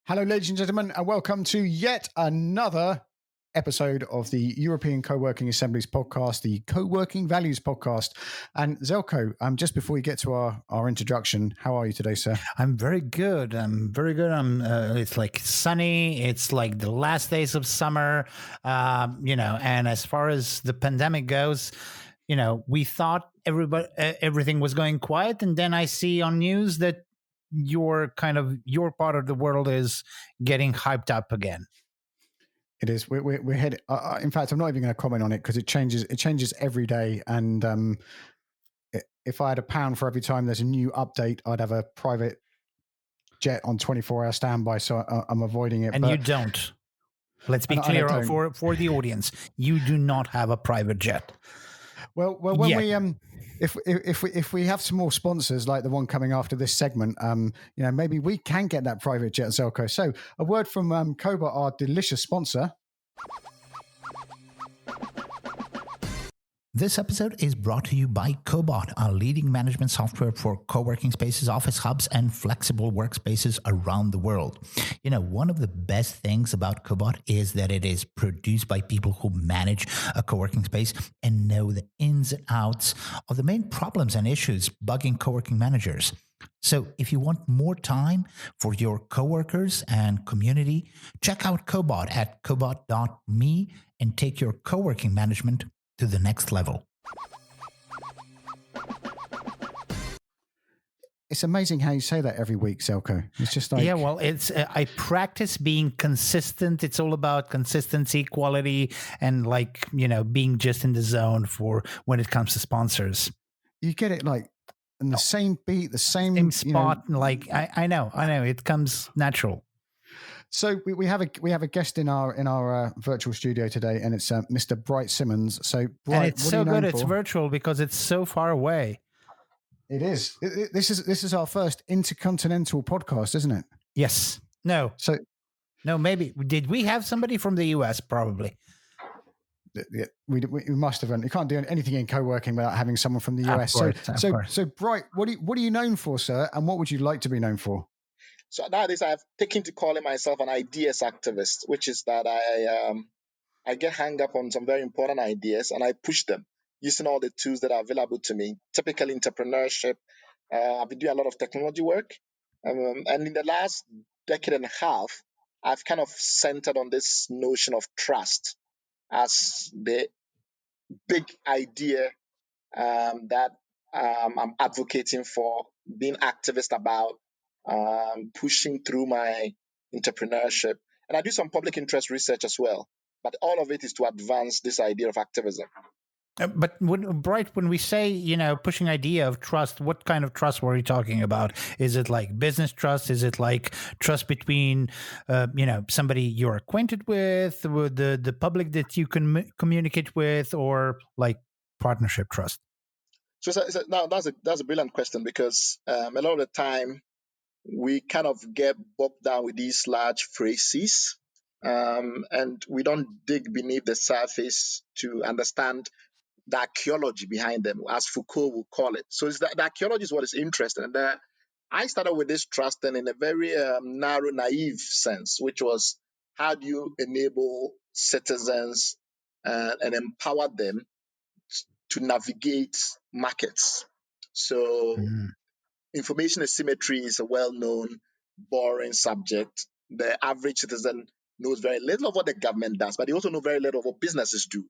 Hello, ladies and gentlemen, and welcome to yet another episode of the European Co-working Assemblies podcast, the Coworking Values Podcast. And Zelko, just before we get to our introduction, how are you today, sir? I'm very good. It's like sunny. It's like the last days of summer, and as far as the pandemic goes, we thought everything was going quiet. And then I see on news that your part of the world is getting hyped up again. It is. We're headed. In fact, I'm not even going to comment on it because it changes every day. And if I had £1 for every time there's a new update, I'd have a private jet on 24-hour standby. So I'm avoiding it. And you don't. Let's be clear for the audience. You do not have a private jet. Well, when if we have some more sponsors like the one coming after this segment, maybe we can get that private jet, Zelko. So a word from Cobot, our delicious sponsor. This episode is brought to you by Cobot, a leading management software for co-working spaces, office hubs, and flexible workspaces around the world. One of the best things about Cobot is that it is produced by people who manage a co-working space and know the ins and outs of the main problems and issues bugging co-working managers. So if you want more time for your coworkers and community, check out Cobot at cobot.me and take your co-working management to the next level. It's amazing how you say that every week, Zelko. It's just like... Yeah, well, it's I practice being consistent. It's all about consistency, quality, and being just in the zone for when it comes to sponsors. You get it in the same beat, the same spot. I know. It comes natural. So we have a guest in our virtual studio today, and it's Mr. Bright Simmons. So Bright, and it's so good. It's virtual because it's so far away. It is. This is our first intercontinental podcast, isn't it? Yes. No. No. Maybe did we have somebody from the US? Probably. Yeah, we must have. You can't do anything in co-working without having someone from the US. Of course. So Bright, what are you known for, sir? And what would you like to be known for? So nowadays I've taken to calling myself an ideas activist, which is that I get hung up on some very important ideas and I push them using all the tools that are available to me, typically entrepreneurship. I've been doing a lot of technology work. And in the last decade and a half, I've kind of centered on this notion of trust as the big idea that I'm advocating for, being activist about, pushing through my entrepreneurship. And I do some public interest research as well. But all of it is to advance this idea of activism. But when we say, pushing idea of trust, what kind of trust were you talking about? Is it like business trust? Is it like trust between, somebody you're acquainted with the public that you can communicate with, or like partnership trust? So now that's a brilliant question, because a lot of the time we kind of get bogged down with these large phrases, and we don't dig beneath the surface to understand the archaeology behind them, as Foucault would call it. So the archaeology is what is interesting. And I started with this trust and in a very narrow, naive sense, which was, how do you enable citizens and empower them to navigate markets? So information asymmetry is a well-known, boring subject. The average citizen knows very little of what the government does, but they also know very little of what businesses do.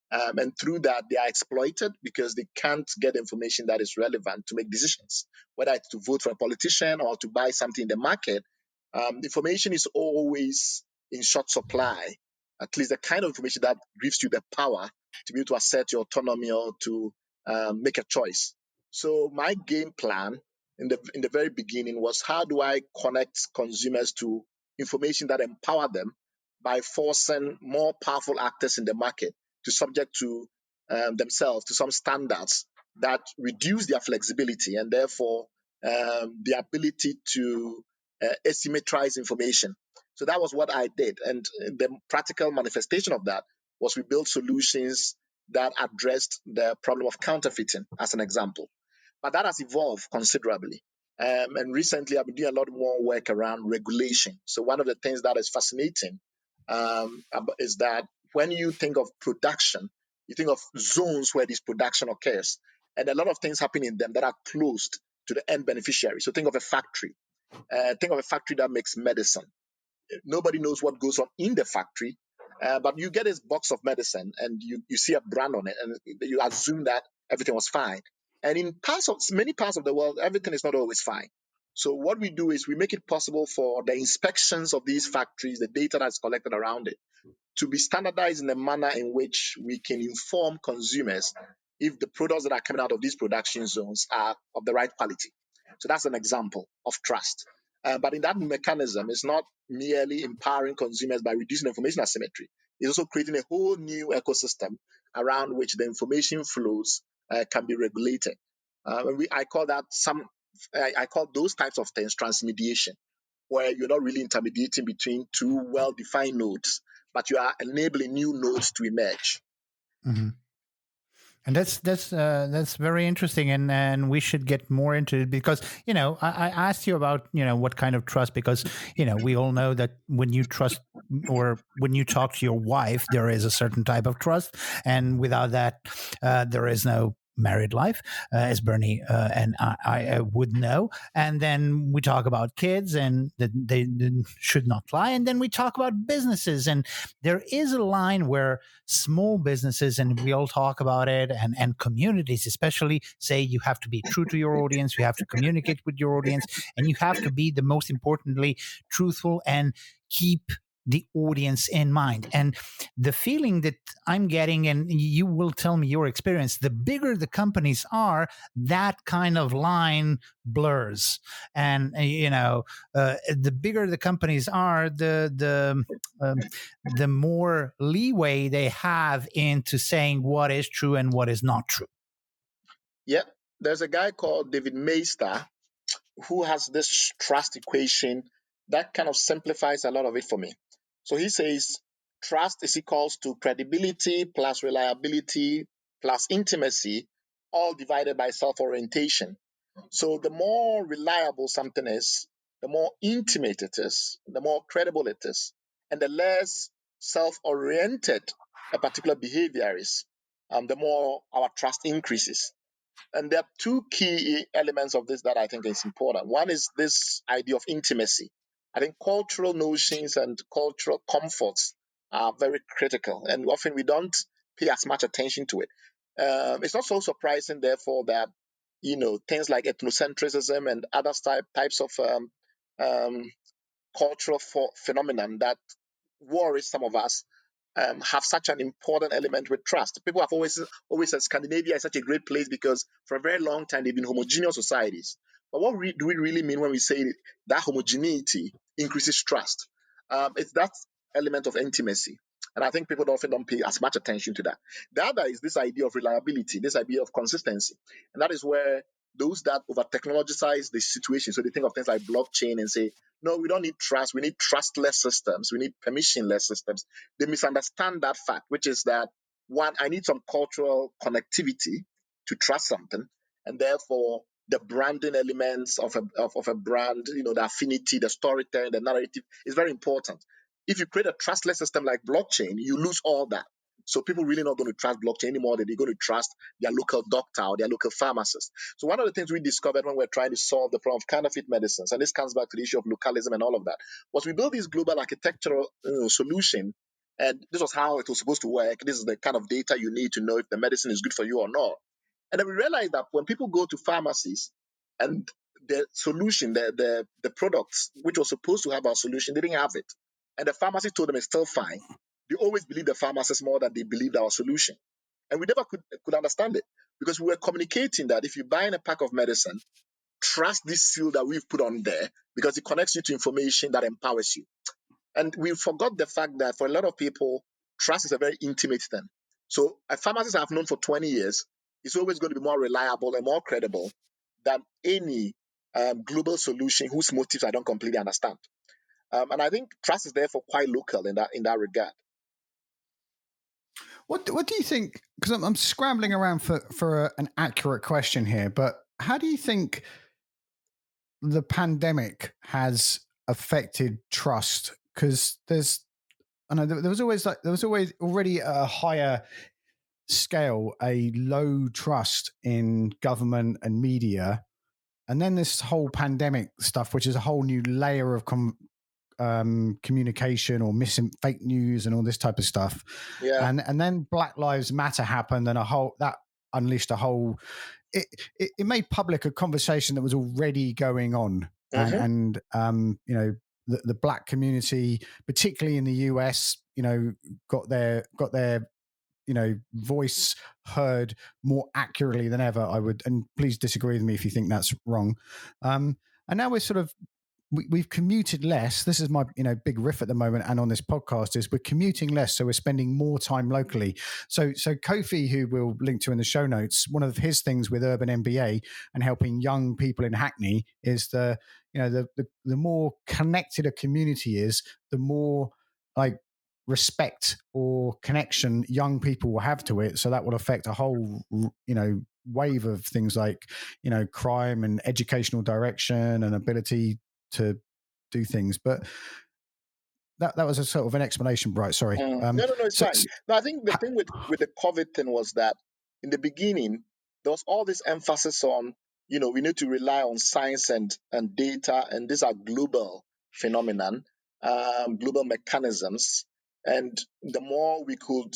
And through that, they are exploited because they can't get information that is relevant to make decisions, whether it's to vote for a politician or to buy something in the market. Information is always in short supply, at least the kind of information that gives you the power to be able to assert your autonomy or to make a choice. So my game plan in the very beginning was, how do I connect consumers to information that empower them by forcing more powerful actors in the market to subject to themselves to some standards that reduce their flexibility and therefore the ability to asymmetrize information. So that was what I did. And the practical manifestation of that was we built solutions that addressed the problem of counterfeiting, as an example. But that has evolved considerably. And recently, I've been doing a lot more work around regulation. So one of the things that is fascinating is that when you think of production, you think of zones where this production occurs, and a lot of things happen in them that are closed to the end beneficiary. So think of a factory. Think of a factory that makes medicine. Nobody knows what goes on in the factory, but you get this box of medicine and you see a brand on it, and you assume that everything was fine. And in many parts of the world, everything is not always fine. So what we do is we make it possible for the inspections of these factories, the data that's collected around it, to be standardized in a manner in which we can inform consumers if the products that are coming out of these production zones are of the right quality. So that's an example of trust. But in that mechanism, it's not merely empowering consumers by reducing information asymmetry. It's also creating a whole new ecosystem around which the information flows can be regulated. I call those types of things transmediation, where you're not really intermediating between two well-defined nodes, but you are enabling new nodes to emerge. Mm-hmm. And that's very interesting, and we should get more into it because I asked you about what kind of trust, because we all know that when you trust or when you talk to your wife, there is a certain type of trust, and without that, there is no married life, as Bernie and I would know. And then we talk about kids and that they should not lie. And then we talk about businesses. And there is a line where small businesses, and we all talk about it, and communities especially, say you have to be true to your audience, you have to communicate with your audience, and you have to be, the most importantly, truthful and keep the audience in mind. And the feeling that I'm getting, and you will tell me your experience, the bigger the companies are, that kind of line blurs. And the bigger the companies are, the more leeway they have into saying what is true and what is not true. Yeah, there's a guy called David Maister who has this trust equation that kind of simplifies a lot of it for me. So he says trust is equals to credibility plus reliability plus intimacy, all divided by self-orientation. So the more reliable something is, the more intimate it is, the more credible it is, and the less self-oriented a particular behavior is, the more our trust increases. And there are two key elements of this that I think is important. One is this idea of intimacy. I think cultural notions and cultural comforts are very critical, and often we don't pay as much attention to it. It's not so surprising, therefore, that things like ethnocentrism and other types of cultural phenomenon that worries some of us have such an important element with trust. People have always said Scandinavia is such a great place because for a very long time they've been homogeneous societies. But what do we really mean when we say that homogeneity increases trust? It's that element of intimacy. And I think people often don't pay as much attention to that. The other is this idea of reliability, this idea of consistency. And that is where those that over technologicize the situation, so they think of things like blockchain and say, no, we don't need trust. We need trustless systems. We need permissionless systems. They misunderstand that fact, which is that, one, I need some cultural connectivity to trust something. And therefore, the branding elements of a brand, the affinity, the storytelling, the narrative is very important. If you create a trustless system like blockchain, you lose all that. So people really not going to trust blockchain anymore. They're going to trust their local doctor or their local pharmacist. So one of the things we discovered when we're trying to solve the problem of counterfeit medicines, and this comes back to the issue of localism and all of that, was we built this global architectural solution. And this was how it was supposed to work. This is the kind of data you need to know if the medicine is good for you or not. And then we realized that when people go to pharmacies and the solution, the products which was supposed to have our solution, they didn't have it. And the pharmacist told them it's still fine. They always believe the pharmacist more than they believed our solution. And we never could understand it because we were communicating that if you buy in a pack of medicine, trust this seal that we've put on there because it connects you to information that empowers you. And we forgot the fact that for a lot of people, trust is a very intimate thing. So a pharmacist I've known for 20 years is always going to be more reliable and more credible than any global solution whose motives I don't completely understand. And I think trust is therefore quite local in that regard. What do you think? Because I'm scrambling around for an accurate question here, but how do you think the pandemic has affected trust, because I know there was always already a higher scale, a low trust in government and media, and then this whole pandemic stuff, which is a whole new layer of communication or missing fake news and all this type of stuff. Yeah. And then Black Lives Matter happened, and that unleashed a whole. It made public a conversation that was already going on, and the Black community, particularly in the US, got their voice heard more accurately than ever. I would, and please disagree with me if you think that's wrong. And now we're sort of we've commuted less. This is my big riff at the moment, and on this podcast is we're commuting less, so we're spending more time locally. So Kofi, who we'll link to in the show notes, one of his things with Urban MBA and helping young people in Hackney is the more connected a community is, the more like respect or connection young people will have to it. So that will affect a whole wave of things like crime and educational direction and ability to do things. But that was a sort of an explanation, Bright. Sorry. No, it's fine. No, I think the thing with the COVID thing was that in the beginning there was all this emphasis on we need to rely on science and data, and these are global phenomenon, global mechanisms, and the more we could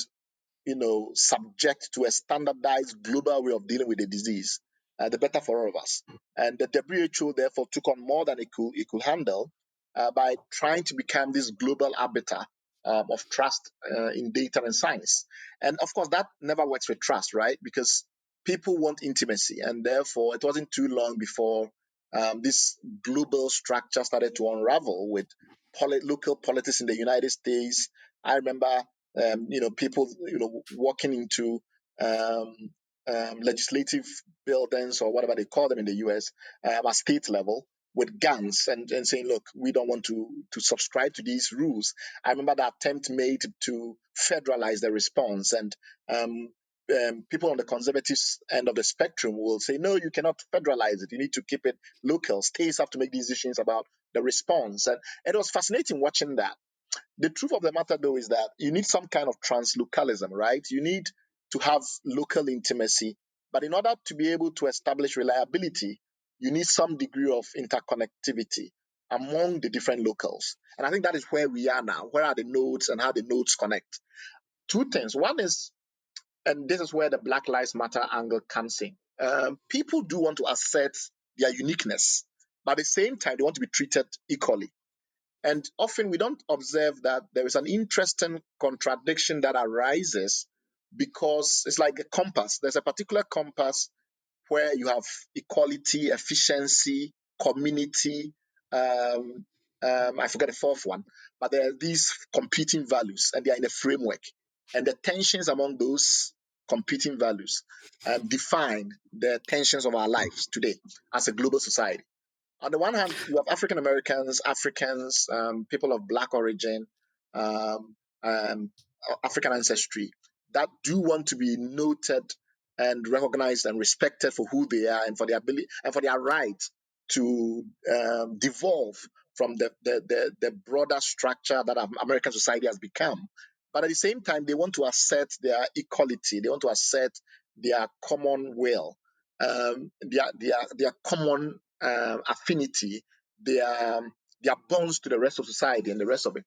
subject to a standardized global way of dealing with the disease, the better for all of us. And the WHO therefore took on more than it could handle by trying to become this global arbiter of trust in data and science. And of course, that never works with trust, right? Because people want intimacy, and therefore it wasn't too long before this global structure started to unravel with local politics in the United States. I remember people, walking into legislative buildings or whatever they call them in the US at state level with guns and saying, look, we don't want to subscribe to these rules. I remember the attempt made to federalize the response, and people on the conservative end of the spectrum will say, no, you cannot federalize it. You need to keep it local. States have to make decisions about the response. And it was fascinating watching that. The truth of the matter, though, is that you need some kind of translocalism, right? You need to have local intimacy. But in order to be able to establish reliability, you need some degree of interconnectivity among the different locals. And I think that is where we are now. Where are the nodes and how the nodes connect? Two things. One is, and this is where the Black Lives Matter angle comes in. People do want to assert their uniqueness, but at the same time, they want to be treated equally. And often we don't observe that there is an interesting contradiction that arises, because it's like a compass. There's a particular compass where you have equality, efficiency, community. I forget the fourth one, but there are these competing values, and they are in a framework. And the tensions among those competing values define the tensions of our lives today as a global society. On the one hand, you have African Americans, Africans, people of Black origin, African ancestry, that do want to be noted and recognized and respected for who they are and for their ability and for their right to devolve from the broader structure that American society has become. But at the same time, they want to assert their equality. They want to assert their common will, their common affinity, their bonds to the rest of society and the rest of it.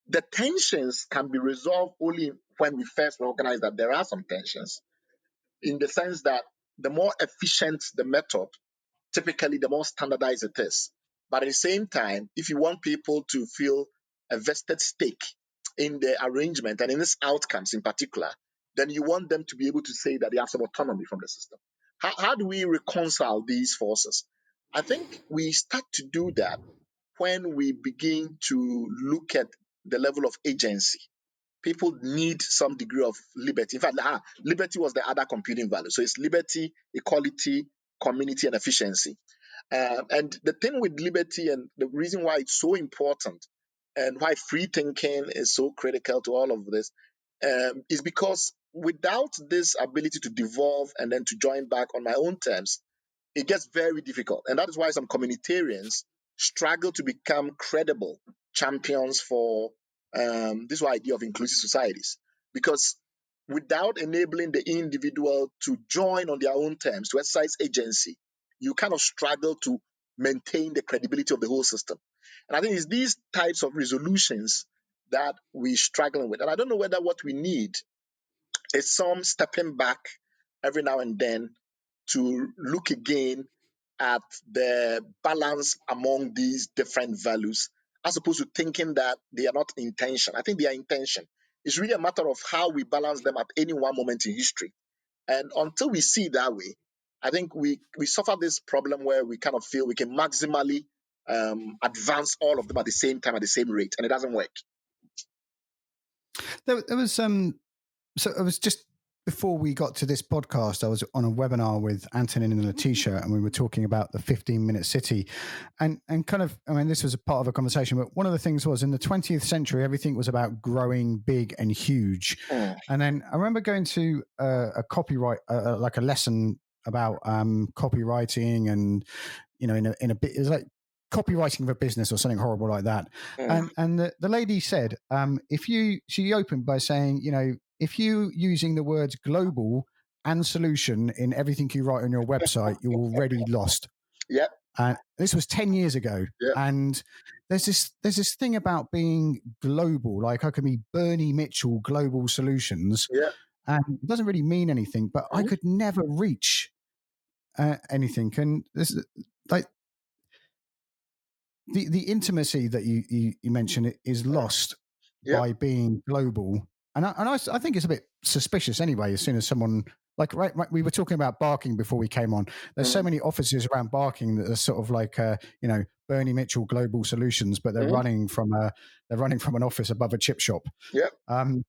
The tensions can be resolved only when we first recognize that there are some tensions, in the sense that the more efficient the method, typically the more standardized it is. But at the same time, if you want people to feel a vested stake in the arrangement and in its outcomes in particular, then you want them to be able to say that they have some autonomy from the system. How do we reconcile these forces? I think we start to do that when we begin to look at the level of agency. People need some degree of liberty. In fact, liberty was the other computing value. So it's liberty, equality, community, and efficiency. And the thing with liberty, and the reason why it's so important and why free thinking is so critical to all of this, is because without this ability to devolve and then to join back on my own terms, it gets very difficult. And that is why some communitarians struggle to become credible champions for this whole idea of inclusive societies. Because without enabling the individual to join on their own terms, to exercise agency, you kind of struggle to maintain the credibility of the whole system. And I think it's these types of resolutions that we're struggling with. And I don't know whether what we need is some stepping back every now and then to look again at the balance among these different values, as opposed to thinking that they are not in tension. I think they are in tension. It's really a matter of how we balance them at any one moment in history. And until we see it that way, I think we suffer this problem where we kind of feel we can maximally advance all of them at the same time, at the same rate, and it doesn't work. There was so it was just before we got to this podcast, I was on a webinar with Antonin and Letitia, and we were talking about the 15-minute city, and kind of, I mean, this was a part of a conversation, but one of the things was in the 20th century, everything was about growing big and huge. And then I remember going to a copyright, like a lesson about copywriting, and you know, in a bit, it was like copywriting for business or something horrible like that. And the lady said, she opened by saying, you know, if you using the words global and solution in everything you write on your website, you're already lost. Yeah. And this was 10 years ago. Yeah. And there's this thing about being global, like I can be Bernie Mitchell global solutions. Yeah. And it doesn't really mean anything, but I could never reach anything. And this like the intimacy that you mentioned is lost by being global. And I think it's a bit suspicious anyway, as soon as someone, like, right, we were talking about Barking before we came on. There's so many offices around Barking that are sort of like, you know, Bernie Mitchell Global Solutions, but they're running from an office above a chip shop. Yeah. And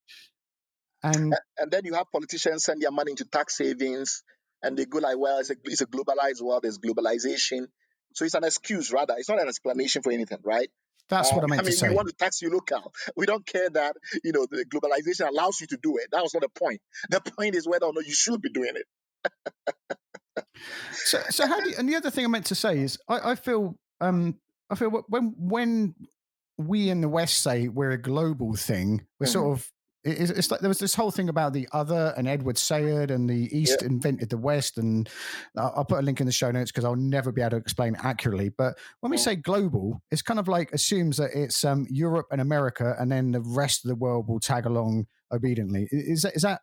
then you have politicians send their money into tax savings, and they go like, well, it's a globalized world, there's globalization. So it's an excuse, rather. It's not an explanation for anything, right? That's what I meant to say. We want to tax you local. We don't care that, you know, the globalization allows you to do it. That was not the point. The point is whether or not you should be doing it. So how do you, and the other thing I meant to say is I feel when we in the West say we're a global thing, we're sort of, it's like there was this whole thing about the other and Edward Sayard and the East invented the West, and I'll put a link in the show notes because I'll never be able to explain accurately. But when we say global, it's kind of like assumes that it's Europe and America, and then the rest of the world will tag along obediently. Is that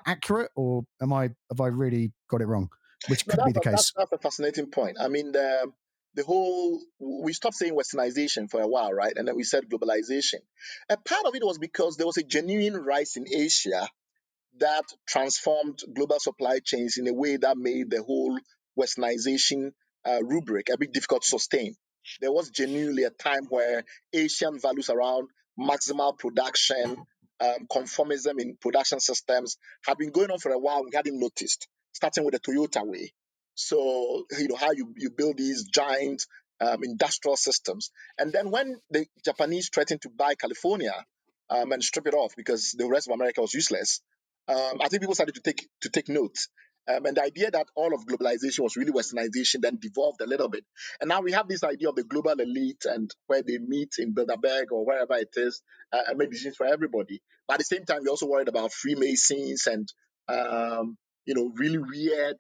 accurate, or have I really got it wrong? Which could be the case. That's a fascinating point. I mean, we stopped saying westernization for a while, right? And then we said globalization. A part of it was because there was a genuine rise in Asia that transformed global supply chains in a way that made the whole westernization rubric a bit difficult to sustain. There was genuinely a time where Asian values around maximal production, conformism in production systems had been going on for a while. We hadn't noticed, starting with the Toyota way. So, you know, how you build these giant industrial systems. And then when the Japanese threatened to buy California and strip it off because the rest of America was useless, I think people started to take note. And the idea that all of globalization was really westernization then devolved a little bit. And now we have this idea of the global elite and where they meet in Bilderberg or wherever it is, and make decisions for everybody. But at the same time, we're also worried about Freemasons and, you know, really weird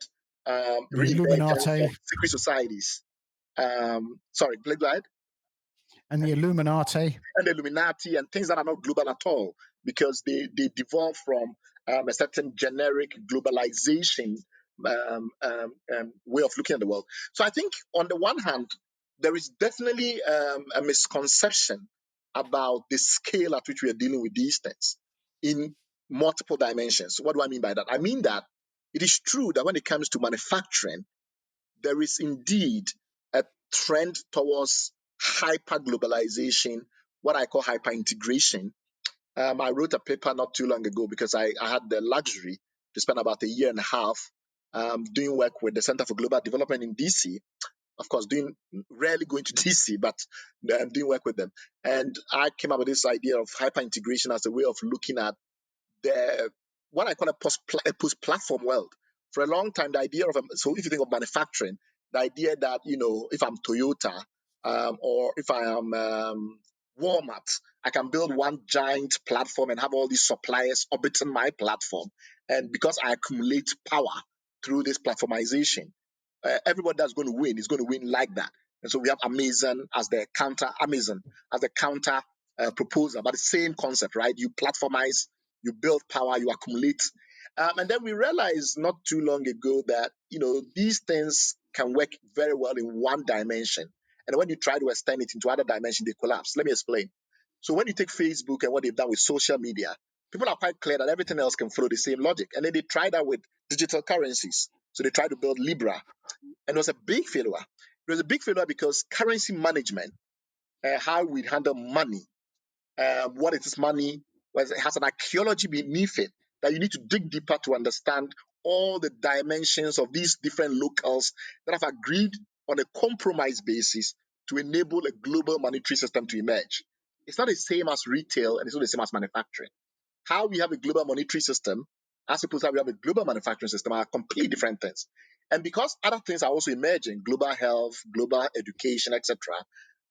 Illuminati, secret societies. Sorry, go ahead. And the Illuminati. And the Illuminati and things that are not global at all, because they devolve from a certain generic globalization way of looking at the world. So I think on the one hand, there is definitely a misconception about the scale at which we are dealing with these things in multiple dimensions. What do I mean by that? I mean that it is true that when it comes to manufacturing, there is indeed a trend towards hyper-globalization, what I call hyper-integration. I wrote a paper not too long ago because I had the luxury to spend about a year and a half doing work with the Center for Global Development in DC. Of course, rarely going to DC, but doing work with them. And I came up with this idea of hyper-integration as a way of looking at what I call a post-platform world. For a long time, the idea of so if you think of manufacturing, The idea that, if I'm Toyota, or if I am Walmart, I can build one giant platform and have all these suppliers orbiting my platform. And because I accumulate power through this platformization, everybody that's going to win is going to win like that. And so we have Amazon as the counter proposer, but the same concept, right? You platformize, you build power, you accumulate. And then we realized not too long ago that, these things can work very well in one dimension. And when you try to extend it into other dimensions, they collapse. Let me explain. So when you take Facebook and what they've done with social media, people are quite clear that everything else can follow the same logic. And then they tried that with digital currencies. So they tried to build Libra. And it was a big failure. It was a big failure because currency management, how we handle money, what is money, it has an archaeology beneath it that you need to dig deeper to understand all the dimensions of these different locals that have agreed on a compromise basis to enable a global monetary system to emerge. It's not the same as retail, and it's not the same as manufacturing. How we have a global monetary system, as opposed to how we have a global manufacturing system, are completely different things. And because other things are also emerging, global health, global education, etc.,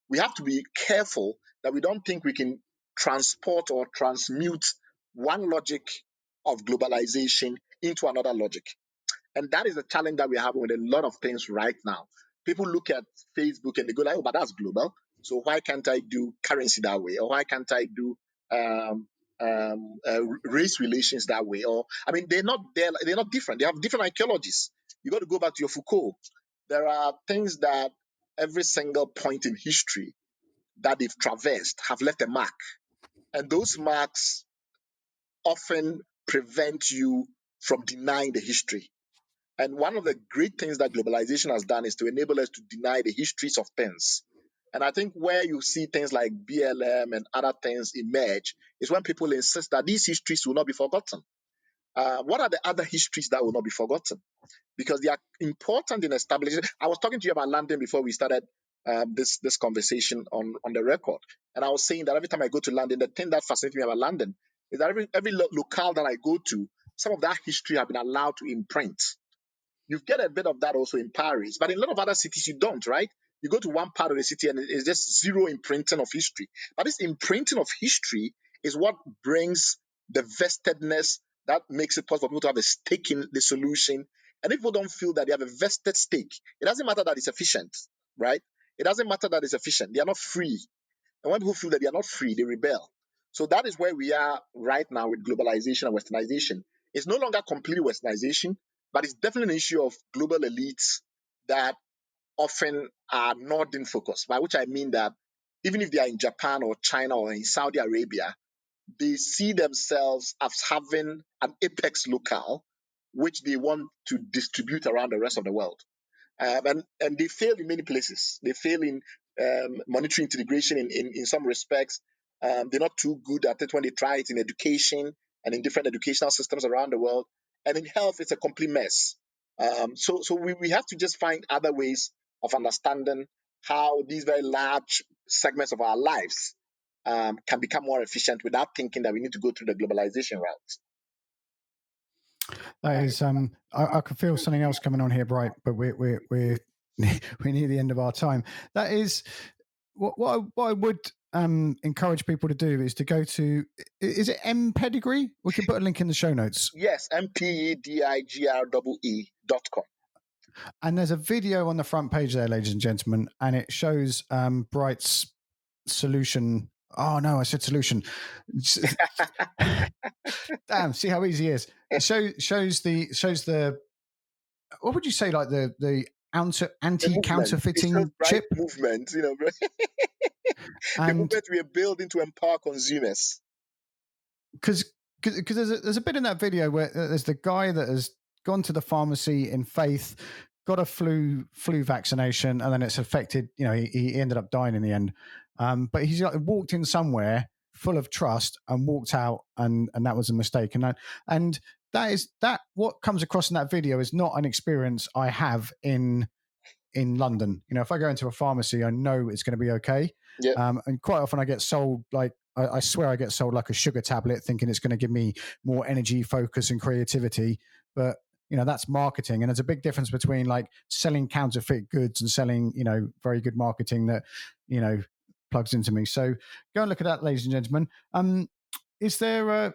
we have to be careful that we don't think we can transport or transmute one logic of globalization into another logic. And that is a challenge that we're having with a lot of things right now. People look at Facebook and they go like, oh, but that's global. So why can't I do currency that way? Or why can't I do race relations that way? Or, they're not different. They have different archaeologies. You got to go back to your Foucault. There are things that every single point in history that they've traversed have left a mark. And those marks often prevent you from denying the history. And one of the great things that globalization has done is to enable us to deny the histories of things. And I think where you see things like BLM and other things emerge is when people insist that these histories will not be forgotten. What are the other histories that will not be forgotten? Because they are important in establishing. I was talking to you about London before we started this conversation on the record. And I was saying that every time I go to London, the thing that fascinates me about London is that every locale that I go to, some of that history have been allowed to imprint. You get a bit of that also in Paris, but in a lot of other cities you don't, right? You go to one part of the city and it's just zero imprinting of history. But this imprinting of history is what brings the vestedness that makes it possible for people to have a stake in the solution. And if people don't feel that they have a vested stake, it doesn't matter that it's efficient, right? It doesn't matter that it's efficient. They are not free. And when people feel that they are not free, they rebel. So that is where we are right now with globalization and westernization. It's no longer complete westernization, but it's definitely an issue of global elites that often are northern focused, by which I mean that even if they are in Japan or China or in Saudi Arabia, they see themselves as having an apex locale, which they want to distribute around the rest of the world. And they fail in many places. They fail in monetary integration in some respects. They're not too good at it when they try it in education and in different educational systems around the world. And in health, it's a complete mess. So we have to just find other ways of understanding how these very large segments of our lives can become more efficient without thinking that we need to go through the globalization route. That is, I can feel something else coming on here, Bright, but we're near the end of our time. That is what I would encourage people to do is to go to, is it MPedigree? We can put a link in the show notes. Yes, MPedigree.com. And there's a video on the front page there, ladies and gentlemen, and it shows Bright's solution. Oh no, I said solution. Damn, see how easy it is. It shows the what would you say, like the anti-counterfeiting chip movement, bro. The movement we are building to empower consumers. Because there's a bit in that video where there's the guy that has gone to the pharmacy in faith, got a flu vaccination, and then it's affected. He ended up dying in the end. But he's walked in somewhere full of trust and walked out, and that was a mistake. And that what comes across in that video is not an experience I have in London. If I go into a pharmacy, I know it's going to be okay. Yeah. And quite often I get sold, like, I swear I get sold like a sugar tablet, thinking it's going to give me more energy, focus, and creativity. But that's marketing. And there's a big difference between like selling counterfeit goods and selling, very good marketing that, plugs into me. So go and look at that, ladies and gentlemen. Is there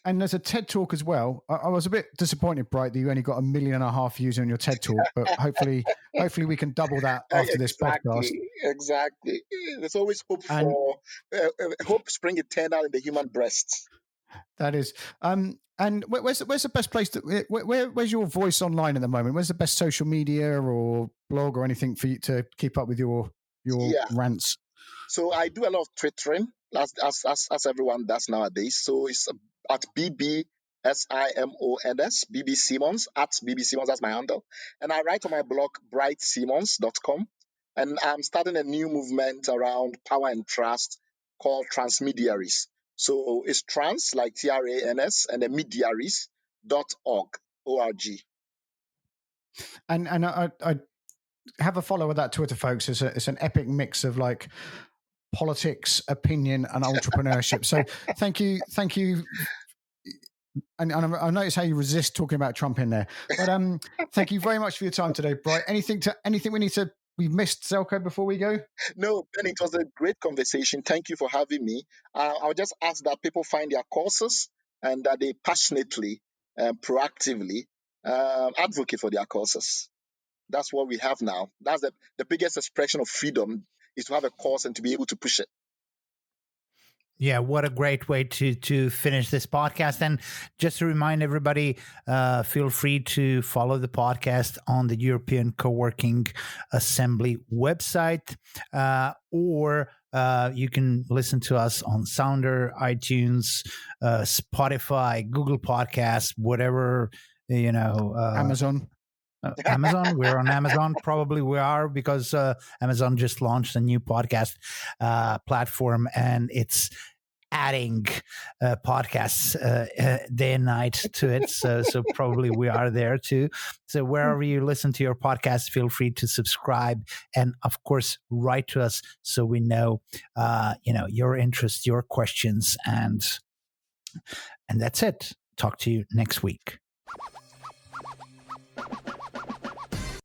and there's a TED Talk as well. I was a bit disappointed, Bright, that you only got 1.5 million views on your TED Talk, but hopefully we can double that after this podcast. Exactly. There's always hope for hope spring eternal in the human breast. That is. And where's the best place where's your voice online at the moment? Where's the best social media or blog or anything for you to keep up with your rants? So I do a lot of twittering, as everyone does nowadays. So it's at BBSIMONS, BB Simmons, at BB Simmons, that's my handle. And I write on my blog, brightsimmons.com. And I'm starting a new movement around power and trust called Transmediaries. So it's trans, like TRANS, and the mediaries.org, O-R-G. And I have a follow of that Twitter, folks. It's an epic mix of like politics, opinion, and entrepreneurship. So thank you. And I notice how you resist talking about Trump in there. But thank you very much for your time today, Bright. Anything we missed, Zelko, before we go? No, Ben, it was a great conversation. Thank you for having me. I'll just ask that people find their courses and that they passionately, proactively advocate for their causes. That's what we have now. That's the biggest expression of freedom, is to have a cause and to be able to push it. Yeah, what a great way to finish this podcast. And just to remind everybody, feel free to follow the podcast on the European Co-working Assembly website, or you can listen to us on Sounder, iTunes, Spotify, Google Podcasts, whatever, Amazon. Amazon. We're on Amazon. Probably we are, because Amazon just launched a new podcast platform, and it's adding podcasts day and night to it. So probably we are there too. So wherever you listen to your podcast, feel free to subscribe, and of course write to us so we know your interests, your questions, and that's it. Talk to you next week.